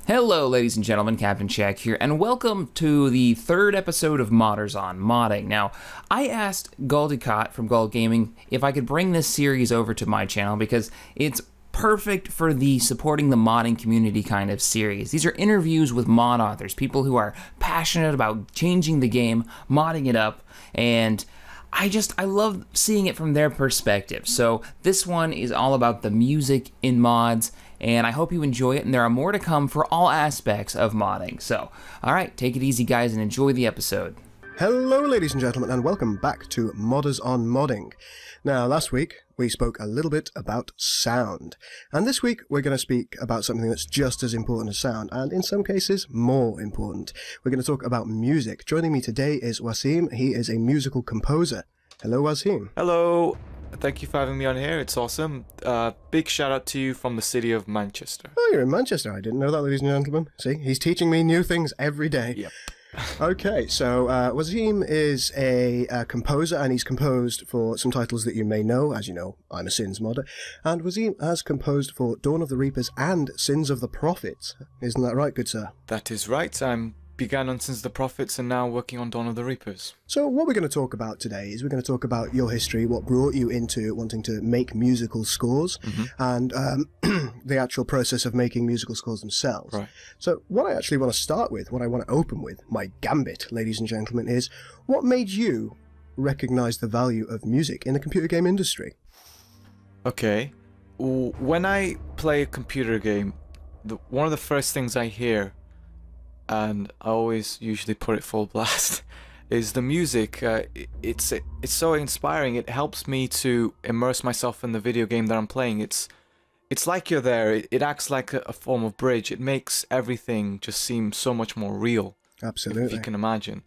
Hello, ladies and gentlemen, Captain Check here, and welcome to the third episode of Modders on Modding. Now, I asked Galdicott from Gald Gaming if I could bring this series over to my channel because it's perfect for the supporting the modding community kind of series. These are interviews with mod authors, people who are passionate about changing the game, modding it up, and I love seeing it from their perspective. So this one is all about the music in mods, and I hope you enjoy it, and there are more to come for all aspects of modding. So, alright, take it easy guys and enjoy the episode. Hello ladies and gentlemen, and welcome back to Modders on Modding. Now, last week we spoke a little bit about sound, and this week we're going to speak about something that's just as important as sound, and in some cases more important. We're going to talk about music. Joining me today is Waseem. He is a musical composer. Hello Waseem. Hello. Thank you for having me on here. It's awesome. Big shout out to you from the city of Manchester. Oh, you're in Manchester. I didn't know that, ladies and gentlemen. See, he's teaching me new things every day. Yep. Okay, so Wazeem is a composer, and he's composed for some titles that you may know. As you know, I'm a Sins modder, and Wazeem has composed for Dawn of the Reapers and Sins of the Prophets. Isn't that right, good sir? That is right. I began on Sins of the Prophets and now working on Dawn of the Reapers. So what we're going to talk about today is we're going to talk about your history, what brought you into wanting to make musical scores, and the actual process of making musical scores themselves. Right. So what I actually want to start with, what I want to open with, my gambit, ladies and gentlemen, is what made you recognize the value of music in the computer game industry? Okay. When I play a computer game, one of the first things I hear, and I always usually put it full blast, is the music. It's so inspiring. It helps me to immerse myself in the video game that I'm playing. It's like you're there. It acts like a form of bridge. It makes everything just seem so much more real. Absolutely. If you can imagine.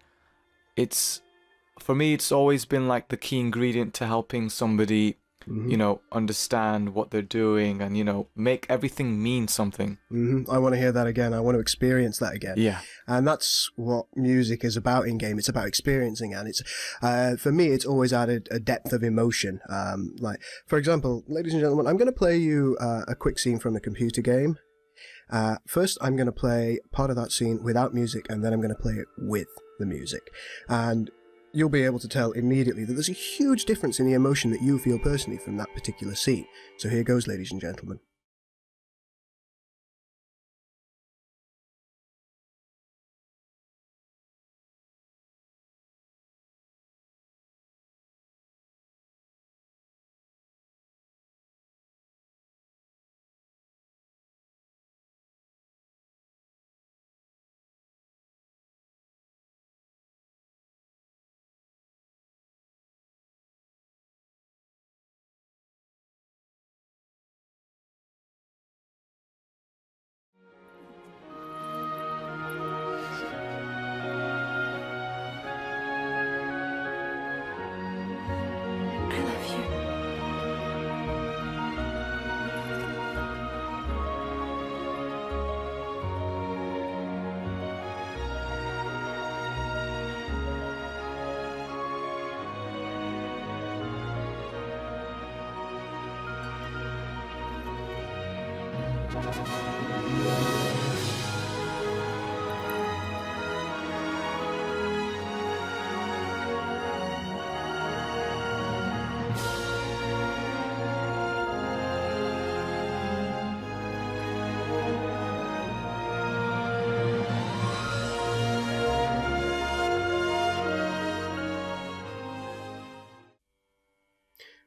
For me, it's always been like the key ingredient to helping somebody, you know, understand what they're doing and, you know, make everything mean something. I want to hear that again. I want to experience that again. Yeah. And that's what music is about in game. It's about experiencing, and it's for me, it's always added a depth of emotion. Like, for example, ladies and gentlemen, I'm going to play you a quick scene from a computer game. First, I'm going to play part of that scene without music, and then I'm going to play it with the music. And you'll be able to tell immediately that there's a huge difference in the emotion that you feel personally from that particular scene. So here goes, ladies and gentlemen.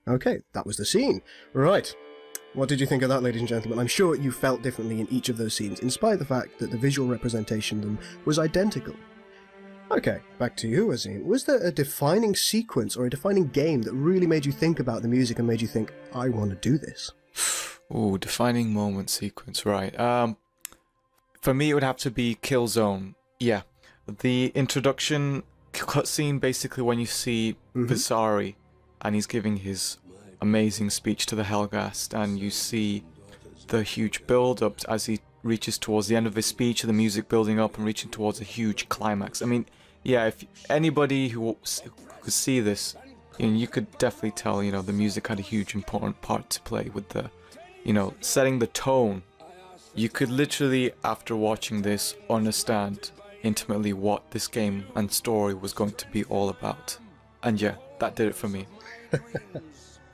Okay, that was the scene. Right. What did you think of that, ladies and gentlemen? I'm sure you felt differently in each of those scenes, in spite of the fact that the visual representation of them was identical. Okay, back to you, Wazeem. Was there a defining sequence or a defining game that really made you think about the music and made you think, I want to do this? Ooh, defining moment sequence, right. For me, it would have to be Killzone. Yeah. The introduction cutscene, basically when you see Visari, and he's giving his amazing speech to the Helghast, and you see the huge build-up as he reaches towards the end of his speech, the music building up and reaching towards a huge climax. I mean, yeah, if anybody who could see this, you could definitely tell, the music had a huge important part to play with the, setting the tone you could literally, after watching this, understand intimately what this game and story was going to be all about. And yeah, that did it for me.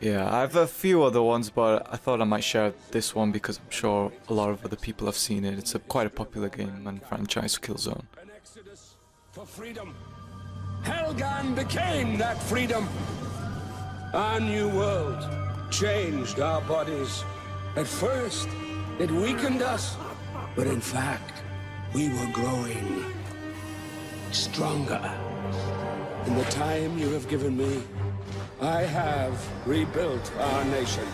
Yeah, I have a few other ones, but I thought I might share this one because I'm sure a lot of other people have seen it. It's quite a popular game and franchise, Killzone. An exodus for freedom. Helghan became that freedom. Our new world changed our bodies. At first, it weakened us, but in fact, we were growing stronger. In the time you have given me, I have rebuilt our nation.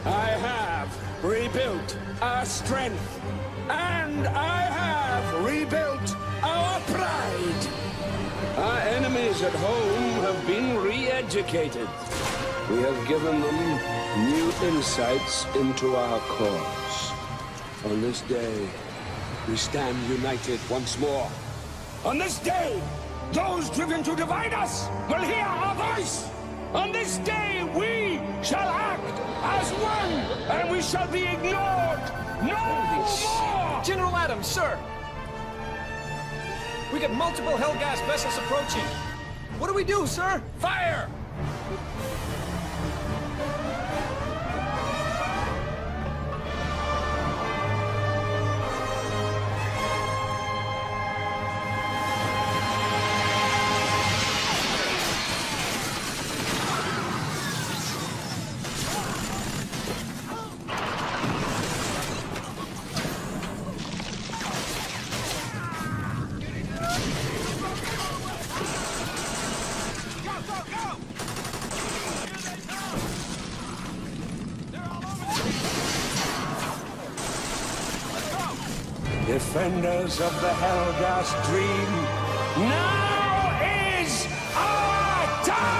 I have rebuilt our strength. And I have rebuilt our pride. Our enemies at home have been re-educated. We have given them new insights into our cause. On this day, we stand united once more. On this day, those driven to divide us will hear our voice. On this day, we shall act as one, and we shall be ignored no more! General Adams, sir! We got multiple Hellgas vessels approaching. What do we do, sir? Fire! Defenders of the Hellgas dream, now is our time!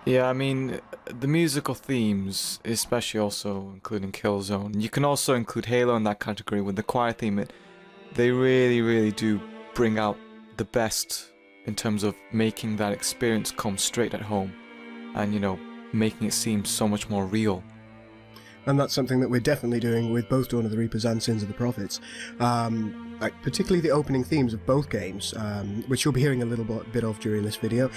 Yeah, I mean, the musical themes, especially also including Killzone, you can also include Halo in that category with the choir theme. They really do bring out the best in terms of making that experience come straight at home and, you know, making it seem so much more real. And that's something that we're definitely doing with both Dawn of the Reapers and Sins of the Prophets. Particularly the opening themes of both games, which you'll be hearing a little bit of during this video.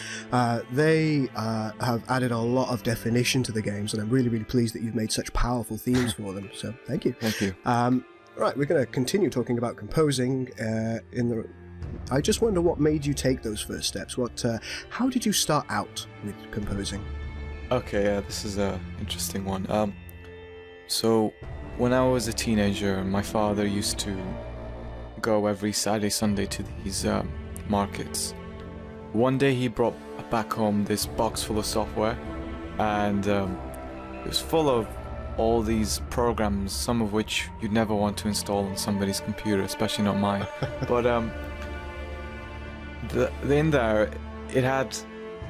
They have added a lot of definition to the games, and I'm really pleased that you've made such powerful themes for them, so thank you. Thank you. Right, we're going to continue talking about composing. I just wonder what made you take those first steps. How did you start out with composing? Okay, yeah, this is an interesting one. So, when I was a teenager, my father used to go every Saturday, Sunday to these markets. One day he brought back home this box full of software, and it was full of all these programs, some of which you'd never want to install on somebody's computer, especially not mine. But in there, it had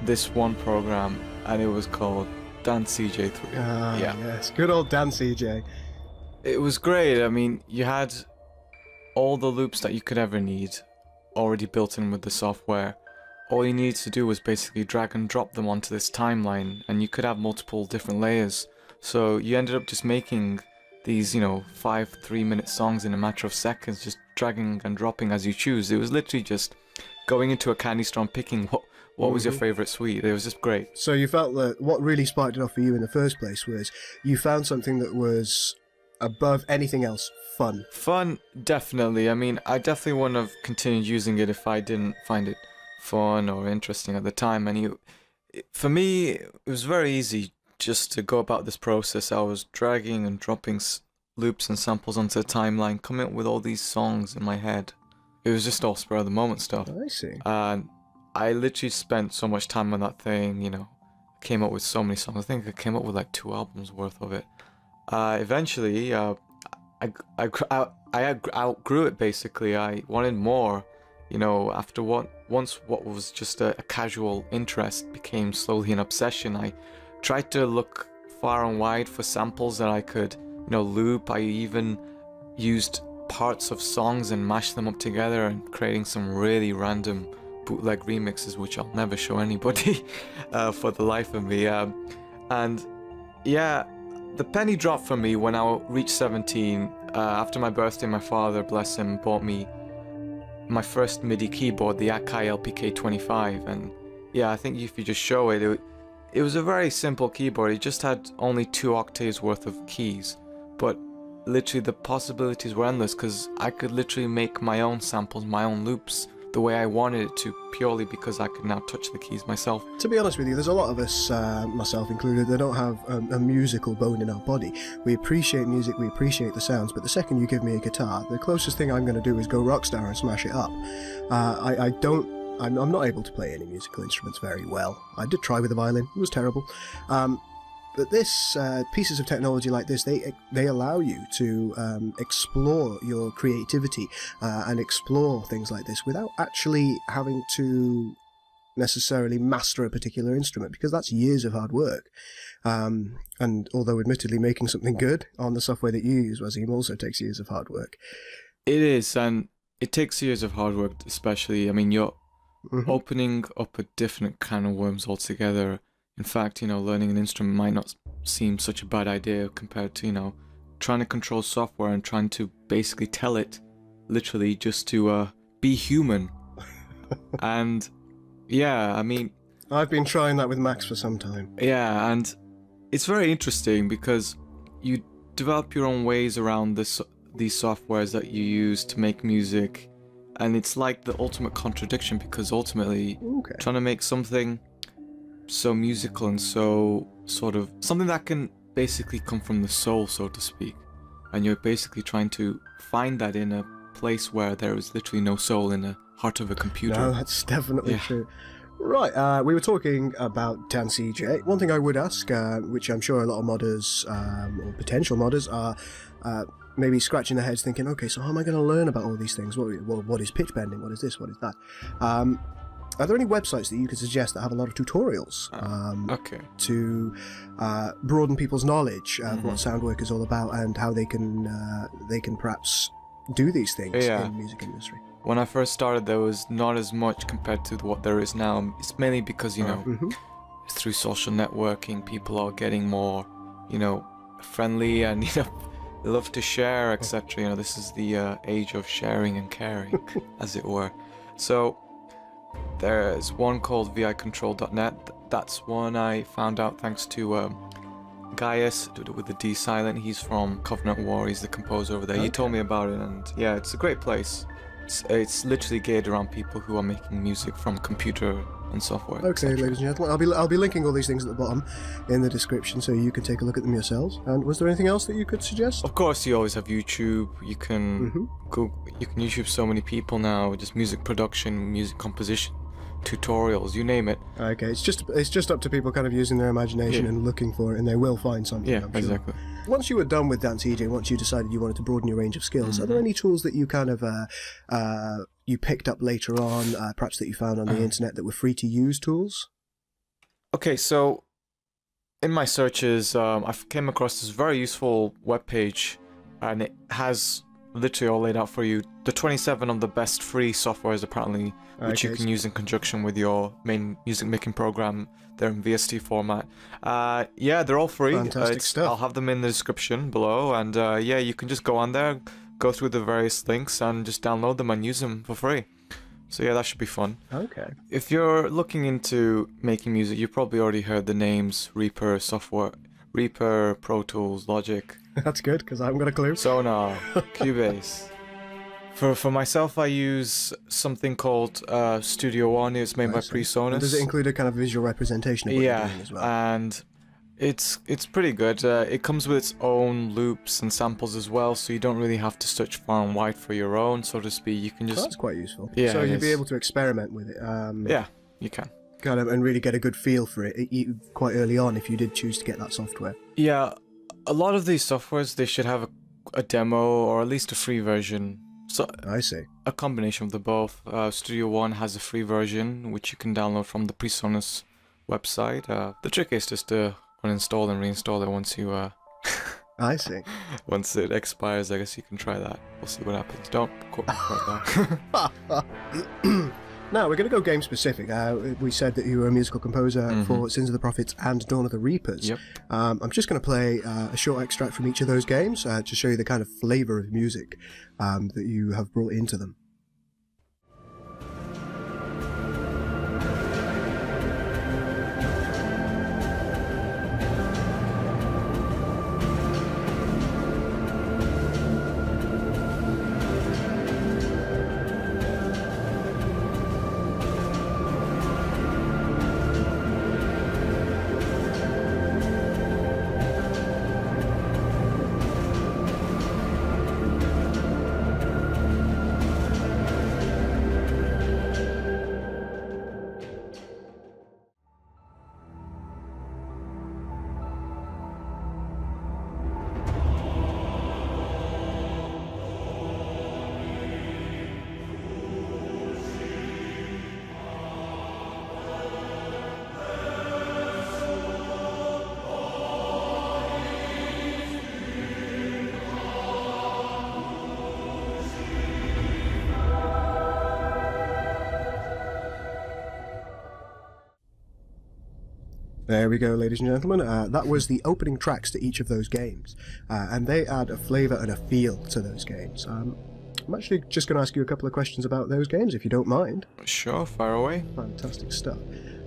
this one program, and it was called Dance CJ3. Yeah. Yes, good old Dance CJ. It was great. I mean, you had all the loops that you could ever need already built in with the software. All you needed to do was basically drag and drop them onto this timeline, and you could have multiple different layers. So you ended up just making these, you know, 5 3-minute songs in a matter of seconds, just dragging and dropping as you choose. It was literally just going into a candy store and picking what was your favorite sweet. It was just great. So you felt that what really sparked it off for you in the first place was you found something that was above anything else fun. Fun, definitely. I mean, I definitely wouldn't have continued using it if I didn't find it fun or interesting at the time. And for me, it was very easy just to go about this process. I was dragging and dropping loops and samples onto the timeline, coming up with all these songs in my head. It was just all spur of the moment stuff. I see. And I literally spent so much time on that thing, you know. Came up with so many songs. I think I came up with like 2 albums worth of it. Eventually, I outgrew it basically. I wanted more, you know, once what was just a casual interest became slowly an obsession. I tried to look far and wide for samples that I could, loop. I even used parts of songs and mashed them up together and creating some really random bootleg remixes, which I'll never show anybody for the life of me. And yeah, the penny dropped for me when I reached 17. After my birthday, my father, bless him, bought me my first MIDI keyboard, the Akai LPK25. And yeah, I think if you just show it, it was a very simple keyboard. It just had only 2 octaves worth of keys, but literally the possibilities were endless because I could literally make my own samples, my own loops, the way I wanted it to, purely because I could now touch the keys myself. To be honest with you, there's a lot of us, myself included, that don't have a musical bone in our body. We appreciate music, we appreciate the sounds, but the second you give me a guitar, the closest thing I'm going to do is go rockstar and smash it up. I'm not able to play any musical instruments very well. I did try with the violin, it was terrible. But this pieces of technology like this, they allow you to explore your creativity and explore things like this without actually having to necessarily master a particular instrument, because that's years of hard work. And although admittedly making something good on the software that you use, Wazeem, also takes years of hard work. It is, and it takes years of hard work, especially. I mean, you're opening up a different kind of worms altogether. In fact, learning an instrument might not seem such a bad idea compared to, trying to control software and trying to basically tell it, literally, just to be human. And yeah, I mean, I've been trying that with Max for some time. Yeah, and it's very interesting because you develop your own ways around these softwares that you use to make music, and it's like the ultimate contradiction, because ultimately trying to make something so musical and so sort of something that can basically come from the soul, so to speak, and you're basically trying to find that in a place where there is literally no soul, in the heart of a computer. No, that's definitely true. Right, we were talking about Dan CJ. One thing I would ask, which I'm sure a lot of modders or potential modders are maybe scratching their heads thinking, okay, so how am I going to learn about all these things? What is pitch bending? What is this? What is that? Are there any websites that you could suggest that have a lot of tutorials to broaden people's knowledge of what sound work is all about and how they can perhaps do these things in the music industry? When I first started, there was not as much compared to what there is now. It's mainly because, through social networking, people are getting more, friendly and, love to share, etc. This is the age of sharing and caring, as it were. So there's one called vicontrol.net. That's one I found out thanks to Gaius, with the D silent. He's from Covenant War. He's the composer over there. He told me about it, and yeah, it's a great place. It's literally geared around people who are making music from computer and software. Okay, ladies and gentlemen, I'll be linking all these things at the bottom in the description, so you can take a look at them yourselves. And was there anything else that you could suggest? Of course, you always have YouTube. You can you can YouTube so many people now, just music production, music composition, tutorials, you name it. Okay, it's just up to people kind of using their imagination and looking for it, and they will find something. Yeah, exactly. Once you were done with Dance EJ, once you decided you wanted to broaden your range of skills, are there any tools that you kind of you picked up later on, perhaps that you found on the internet, that were free to use tools? Okay, so in my searches, I came across this very useful webpage, and it has literally all laid out for you. The 27 of the best free softwares, apparently, which you can use in conjunction with your main music making program. They're in VST format. Yeah, they're all free. Fantastic stuff. I'll have them in the description below, and yeah, you can just go on there, go through the various links, and just download them and use them for free. So yeah, that should be fun. Okay. If you're looking into making music, you've probably already heard the names Reaper software, Reaper, Pro Tools, Logic. That's good, because I haven't got a clue. Sonar, Cubase. For myself, I use something called Studio One. It's made by PreSonus. Does it include a kind of visual representation of what you're doing as well? And it's pretty good. It comes with its own loops and samples as well, so you don't really have to search far and wide for your own, so to speak. You can just... that's quite useful. Yeah, so you'd be able to experiment with it. Yeah, you can. Kind of, and really get a good feel for it quite early on if you did choose to get that software. Yeah, a lot of these softwares, they should have a demo or at least a free version. So I see. A combination of the both. Studio One has a free version which you can download from the PreSonus website. The trick is just to uninstall and reinstall it once you I see. once it expires. I guess you can try that. We'll see what happens. Don't quote me right now. Now, we're going to go game specific. We said that you were a musical composer for Sins of the Prophets and Dawn of the Reapers. Yep. I'm just going to play a short extract from each of those games to show you the kind of flavour of music that you have brought into them. There we go, ladies and gentlemen. That was the opening tracks to each of those games, and they add a flavour and a feel to those games. I'm actually just going to ask you a couple of questions about those games, if you don't mind. Sure, fire away. Fantastic stuff.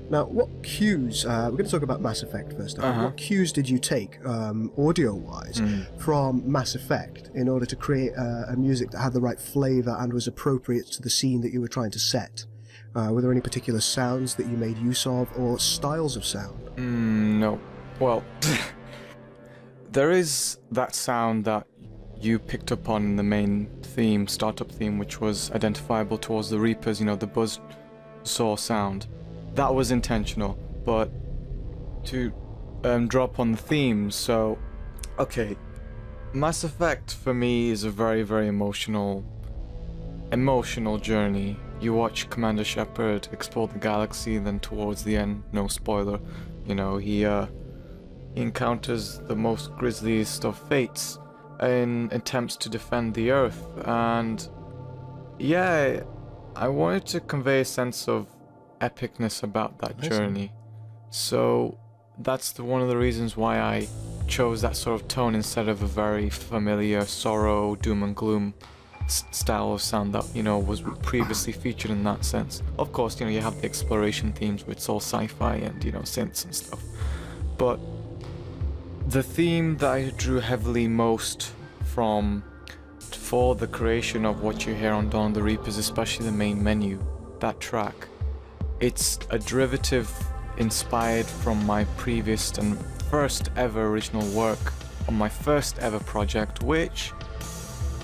Now, what cues, we're going to talk about Mass Effect first off. What cues did you take, audio-wise, from Mass Effect in order to create a music that had the right flavour and was appropriate to the scene that you were trying to set? Were there any particular sounds that you made use of, or styles of sound? No. Well, there is that sound that you picked up on in the main theme, startup theme, which was identifiable towards the Reapers, you know, the buzz saw sound. That was intentional, but to drop on the themes, so, okay, Mass Effect for me is a very, very emotional journey. You watch Commander Shepard explore the galaxy, then towards the end, no spoiler, you know, he encounters the most grisliest of fates in attempts to defend the Earth, and yeah, I wanted to convey a sense of epicness about that journey. So that's one of the reasons why I chose that sort of tone instead of a very familiar sorrow, doom and gloom style of sound that, you know, was previously featured in that sense. Of course, you know, you have the exploration themes, which it's all sci-fi and, you know, synths and stuff. But the theme that I drew heavily most from for the creation of what you hear on Dawn of the Reapers, especially the main menu, that track, it's a derivative inspired from my previous and first ever original work on my first ever project, which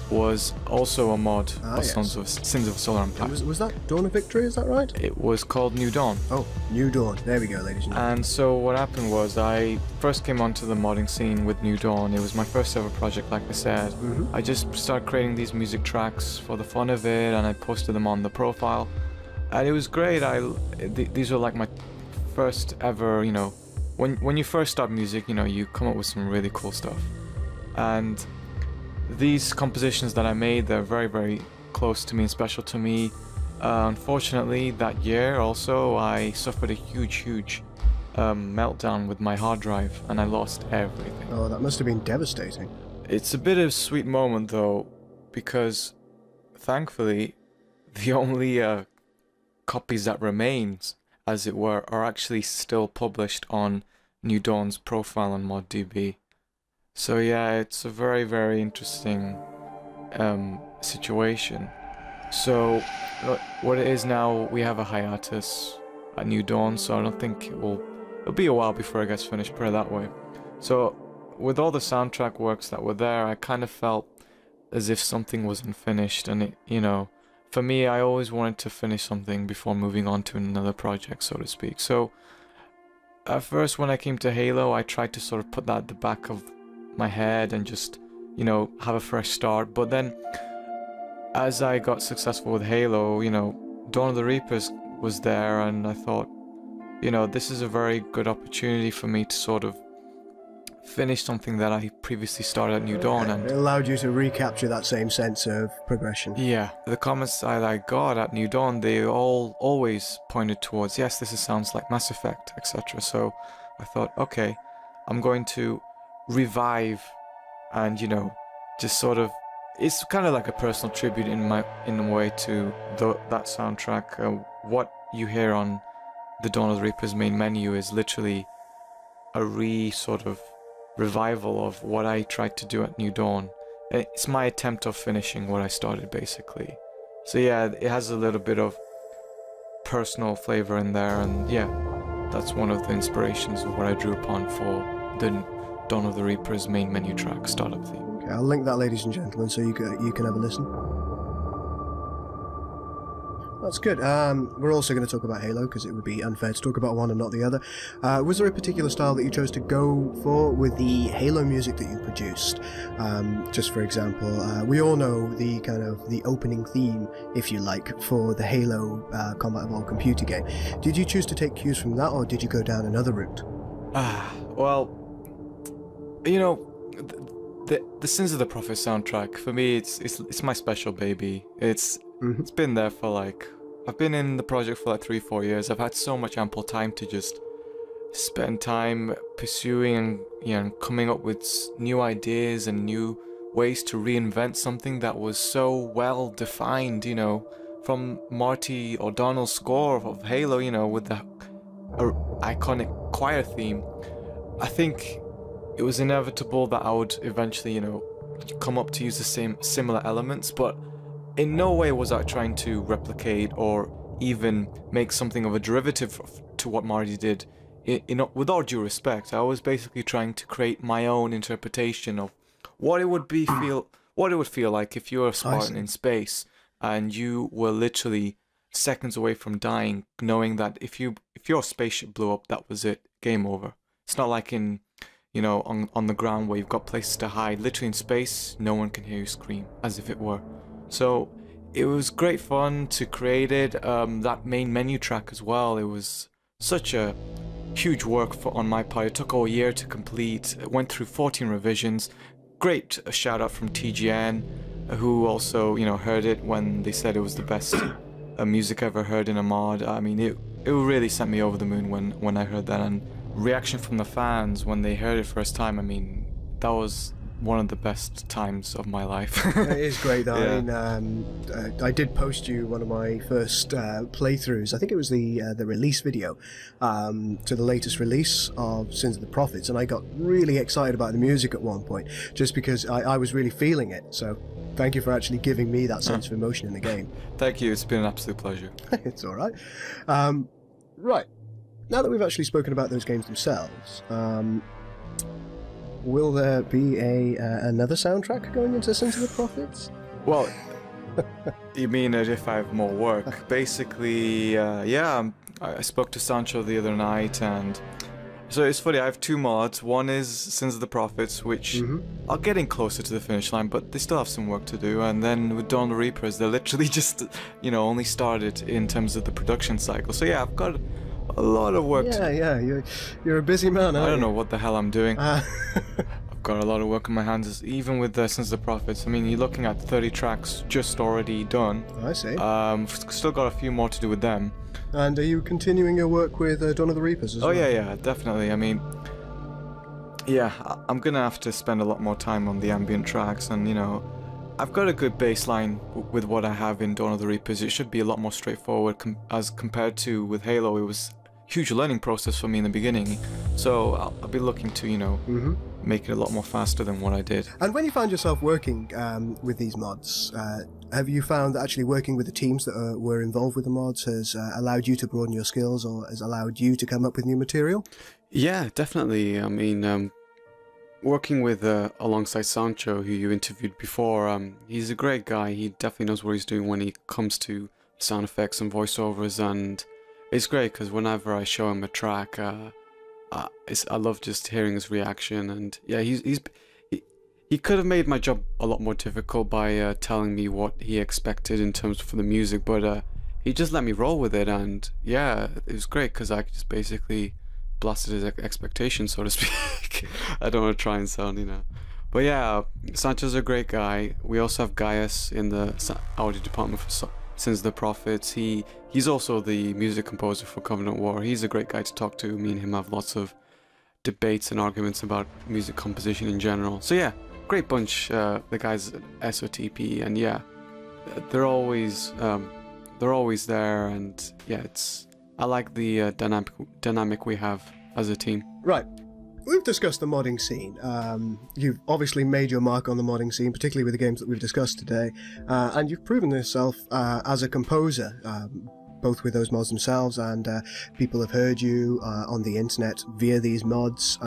was also a mod of Sins of Solar Empire. Was that Dawn of Victory, is that right? It was called New Dawn. Oh, New Dawn. There we go, ladies and gentlemen. And so what happened was I first came onto the modding scene with New Dawn. It was my first ever project, like I said. I just started creating these music tracks for the fun of it, and I posted them on the profile. And it was great. These were like my first ever, you know, when you first start music, you know, you come up with some really cool stuff. And these compositions that I made, they're very, very close to me and special to me. Unfortunately, that year also, I suffered a huge meltdown with my hard drive, and I lost everything. Oh, that must have been devastating. It's a bit of a sweet moment, though, because thankfully, the only copies that remains, as it were, are actually still published on New Dawn's profile on ModDB. So yeah, it's a very, very interesting situation. So what it is now, we have a hiatus at New Dawn, so I don't think it'll be a while before it gets finished, put it that way. So with all the soundtrack works that were there, I kind of felt as if something wasn't finished, and it, you know, for me, I always wanted to finish something before moving on to another project, so to speak. So at first, when I came to Halo, I tried to sort of put that at the back of my head and just, you know, have a fresh start. But then as I got successful with Halo, you know, Dawn of the Reapers was there, and I thought, you know, this is a very good opportunity for me to sort of finish something that I previously started at New Dawn, and it allowed you to recapture that same sense of progression. yeah, the comments I got at New Dawn, they all always pointed towards, yes, this sounds like Mass Effect, etc. So I thought, okay, I'm going to revive and, you know, just sort of, it's kind of like a personal tribute in a way to that soundtrack. What you hear on the Dawn of the Reaper's main menu is literally a sort of revival of what I tried to do at New Dawn. It's my attempt of finishing what I started, basically. So yeah, it has a little bit of personal flavor in there, and yeah, that's one of the inspirations of what I drew upon for the Dawn of the Reaper's main menu track, startup theme. Okay, I'll link that, ladies and gentlemen, so you can have a listen. That's good. We're also going to talk about Halo, because it would be unfair to talk about one and not the other. Was there a particular style that you chose to go for with the Halo music that you produced? Just for example, we all know the kind of the opening theme, if you like, for the Halo Combat Evolved computer game. Did you choose to take cues from that, or did you go down another route? Well, you know, the Sins of the Prophet soundtrack, for me, it's my special baby. It's been there for like, I've been in the project for like 3-4 years. I've had so much ample time to just spend time pursuing and, you know, coming up with new ideas and new ways to reinvent something that was so well defined, you know, from Marty O'Donnell's score of Halo, you know, with the iconic choir theme. I think it was inevitable that I would eventually, you know, come up to use the similar elements, but in no way was I trying to replicate or even make something of a derivative to what Marty did. With all due respect, I was basically trying to create my own interpretation of what it would feel like if you were a Spartan in space and you were literally seconds away from dying, knowing that if your spaceship blew up, that was it, game over. It's not like in, you know, on the ground where you've got places to hide. Literally in space, no one can hear you scream, as if it were. So it was great fun to create it. That main menu track as well, it was such a huge work on my part. It took all year to complete. It went through 14 revisions. Great shout out from TGN, who also, you know, heard it when they said it was the best music ever heard in a mod. I mean, it really sent me over the moon when I heard that, and reaction from the fans when they heard it first time. I mean, that was one of the best times of my life. It is great though. Yeah. I mean, I did post you one of my first playthroughs. I think it was the release video to the latest release of Sins of the Prophets, and I got really excited about the music at one point, just because I was really feeling it. So thank you for actually giving me that sense of emotion in the game. Thank you, it's been an absolute pleasure. It's all right. Right. Now that we've actually spoken about those games themselves, will there be another soundtrack going into Sins of the Prophets? Well, you mean as if I have more work? Basically, yeah, I spoke to Sancho the other night, and so it's funny, I have two mods. One is Sins of the Prophets, which are getting closer to the finish line, but they still have some work to do. And then with Dawn of the Reapers, they're literally just, you know, only started in terms of the production cycle. So yeah, I've got a lot of work. Yeah, you're a busy man. I don't know what the hell I'm doing. I've got a lot of work on my hands, even with Sins of the Prophets. I mean, you're looking at 30 tracks just already done. I see. Still got a few more to do with them. And are you continuing your work with Dawn of the Reapers as well? Oh yeah, definitely. I mean, yeah, I'm gonna have to spend a lot more time on the ambient tracks, and you know, I've got a good baseline with what I have in Dawn of the Reapers. It should be a lot more straightforward as compared to with Halo. It was a huge learning process for me in the beginning, so I'll be looking to, you know, make it a lot more faster than what I did. And when you found yourself working with these mods, have you found that actually working with the teams that were involved with the mods has allowed you to broaden your skills, or has allowed you to come up with new material? Yeah, definitely. I mean, working with alongside Sancho, who you interviewed before, he's a great guy. He definitely knows what he's doing when it comes to sound effects and voiceovers, and it's great because whenever I show him a track, I love just hearing his reaction. And yeah, he could have made my job a lot more difficult by telling me what he expected in terms for the music, but he just let me roll with it, and yeah, it was great because I could just basically blasted his expectations, so to speak. I don't want to try and sound, you know. But yeah, Sancho's a great guy. We also have Gaius in the audio department for Sins of the Prophets. He's also the music composer for Covenant War. He's a great guy to talk to. Me and him have lots of debates and arguments about music composition in general. So yeah, great bunch, the guys at SOTP, and yeah, they're always there, and yeah, I like the dynamic we have as a team. Right. We've discussed the modding scene. You've obviously made your mark on the modding scene, particularly with the games that we've discussed today, and you've proven yourself as a composer, both with those mods themselves, and people have heard you on the internet via these mods.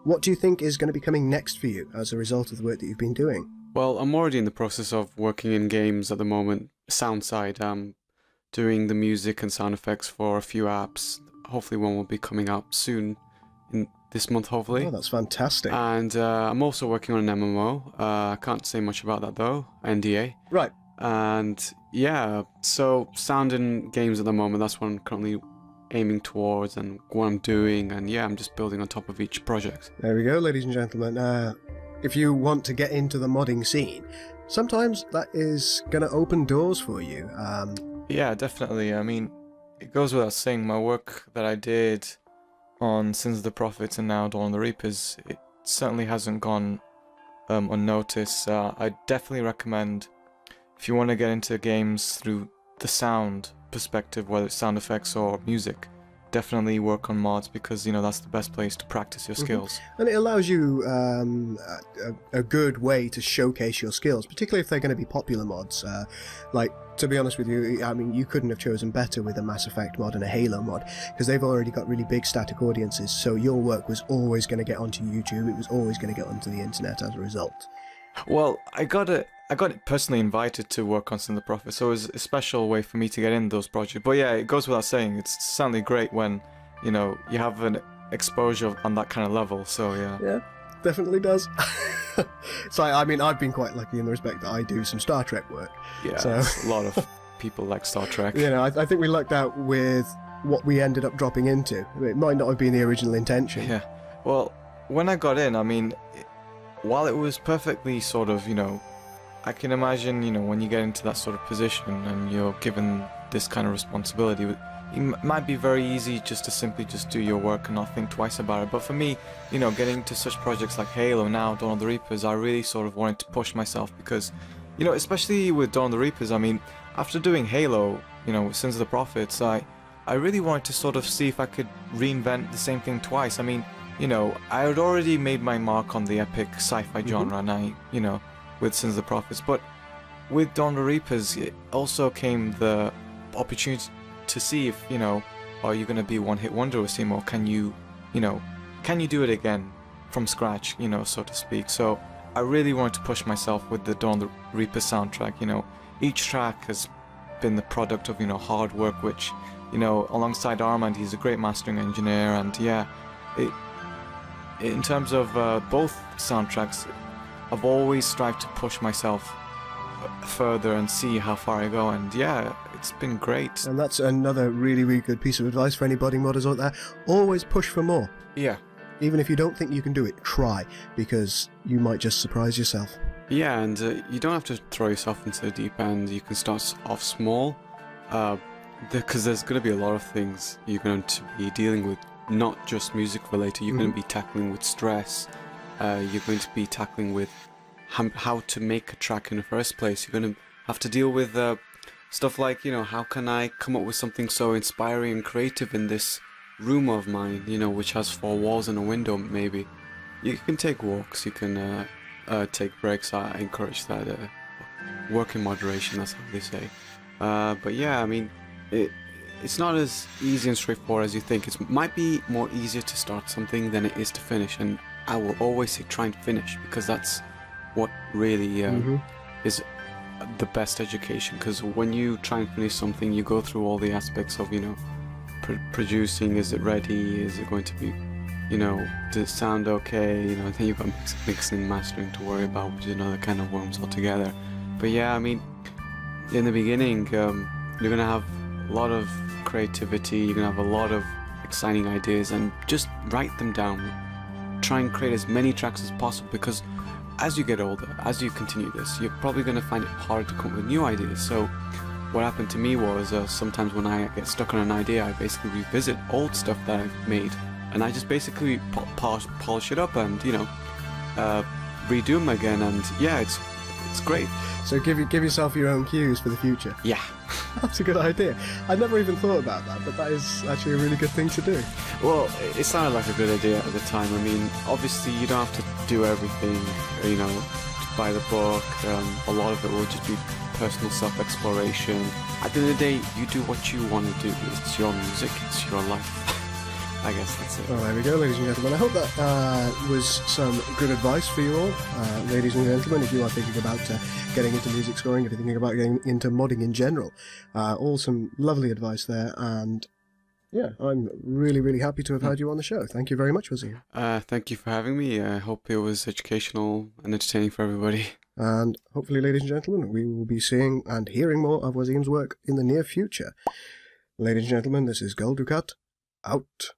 What do you think is going to be coming next for you as a result of the work that you've been doing? Well, I'm already in the process of working in games at the moment, sound side. I'm doing the music and sound effects for a few apps. Hopefully one will be coming out soon, in this month, hopefully. Oh, that's fantastic. And I'm also working on an MMO. I can't say much about that though, NDA. Right. And yeah, so sound in games at the moment, that's what I'm currently aiming towards and what I'm doing, and yeah, I'm just building on top of each project. There we go, ladies and gentlemen. If you want to get into the modding scene, sometimes that is going to open doors for you. Yeah, definitely. I mean, it goes without saying, my work that I did on Sins of the Prophets and now Dawn of the Reapers, it certainly hasn't gone unnoticed. I definitely recommend, if you want to get into games through the sound perspective, whether it's sound effects or music, definitely work on mods, because, you know, that's the best place to practice your skills. And it allows you a good way to showcase your skills, particularly if they're going to be popular mods. Like, to be honest with you, I mean, you couldn't have chosen better with a Mass Effect mod and a Halo mod, because they've already got really big static audiences, so your work was always going to get onto YouTube, it was always going to get onto the internet as a result. Well, I got personally invited to work on Sins of the Prophets, so it was a special way for me to get in those projects. But yeah, it goes without saying, it's certainly great when, you know, you have an exposure on that kind of level, so yeah. Yeah, definitely does. So, I mean, I've been quite lucky in the respect that I do some Star Trek work. Yeah, so a lot of people like Star Trek. You know, I think we lucked out with what we ended up dropping into. It might not have been the original intention. Yeah, well, when I got in, I mean, while it was perfectly sort of, you know, I can imagine, you know, when you get into that sort of position and you're given this kind of responsibility, it might be very easy just to simply just do your work and not think twice about it. But for me, you know, getting to such projects like Halo, now Dawn of the Reapers, I really sort of wanted to push myself, because, you know, especially with Dawn of the Reapers, I mean, after doing Halo, you know, Sins of the Prophets, I really wanted to sort of see if I could reinvent the same thing twice. I mean, you know, I had already made my mark on the epic sci-fi genre, and you know, with Sins of the Prophets, but with Dawn of the Reapers, it also came the opportunity to see if, you know, are you going to be one-hit wonder, Waseem, or can you do it again from scratch, you know, so to speak. So I really wanted to push myself with the Dawn of the Reapers soundtrack. You know, each track has been the product of, you know, hard work, which, you know, alongside Armand, he's a great mastering engineer, and yeah, in terms of both soundtracks, I've always strived to push myself further and see how far I go, and yeah, it's been great. And that's another really, really good piece of advice for any budding modders out there. Always push for more. Yeah. Even if you don't think you can do it, try, because you might just surprise yourself. Yeah, and you don't have to throw yourself into the deep end. You can start off small, because there's going to be a lot of things you're going to be dealing with, not just music related. You're going to be tackling with stress. You're going to be tackling with how to make a track in the first place. You're going to have to deal with stuff like, you know, how can I come up with something so inspiring and creative in this room of mine, you know, which has 4 walls and a window, maybe. You can take walks, you can take breaks. I encourage that. Work in moderation, that's how they say. But yeah, I mean, it's not as easy and straightforward as you think. It might be more easier to start something than it is to finish, and I will always say try and finish, because that's what really is the best education. Because when you try and finish something, you go through all the aspects of, you know, producing. Is it ready? Is it going to be, you know, does it sound okay? You know, then you've got mixing and mastering to worry about, which is another kind of worms altogether. But yeah, I mean, in the beginning, you're gonna have a lot of creativity. You're gonna have a lot of exciting ideas and just write them down. Try and create as many tracks as possible, because as you get older, as you continue this, you're probably going to find it harder to come up with new ideas. So what happened to me was sometimes when I get stuck on an idea, I basically revisit old stuff that I've made, and I just basically polish it up and, you know, redo them again, and yeah, it's great. So give yourself your own cues for the future. Yeah. That's a good idea. I never even thought about that, but that is actually a really good thing to do. Well, it sounded like a good idea at the time. I mean, obviously you don't have to do everything, you know, by the book. A lot of it will just be personal self-exploration. At the end of the day, you do what you want to do. It's your music, it's your life. I guess that's it. Well, there we go, ladies and gentlemen. I hope that was some good advice for you all. Ladies and gentlemen, if you are thinking about getting into music scoring, if you're thinking about getting into modding in general, all some lovely advice there. And yeah, I'm really, really happy to have had you on the show. Thank you very much, Wazeem. Thank you for having me. I hope it was educational and entertaining for everybody. And hopefully, ladies and gentlemen, we will be seeing and hearing more of Wazeem's work in the near future. Ladies and gentlemen, this is Gold Ducat, out.